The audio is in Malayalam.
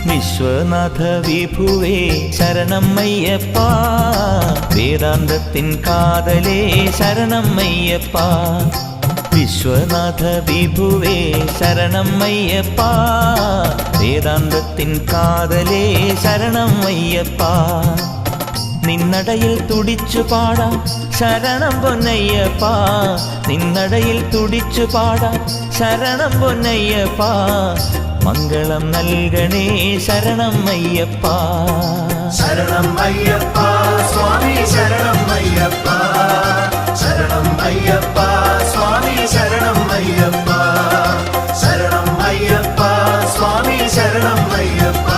വിശ്വനാഥ വിഭുവേ ശരണം അയ്യപ്പ, വേദാന്തത്തിൻ കാതലേ ശരണം അയ്യപ്പ. വിശ്വനാഥ വിഭുവേ ശരണം അയ്യപ്പ, വേദാന്തത്തിൻ കാതലേ ശരണം അയ്യപ്പ. നിന്നടയിൽ തുടിച്ചു പാടാം ശരണം പൊന്നയ്യപ്പ, നിന്നടയിൽ തുടിച്ചു പാടാം ശരണം പൊന്നയ്യപ്പ. മംഗളം നൽകണേ ശരണം അയ്യപ്പ. ശരണം അയ്യപ്പ സ്വാമി ശരണം അയ്യപ്പ, ശരണം അയ്യപ്പ സ്വാമി ശരണം അയ്യപ്പ, ശരണം അയ്യപ്പ സ്വാമി ശരണം അയ്യപ്പ.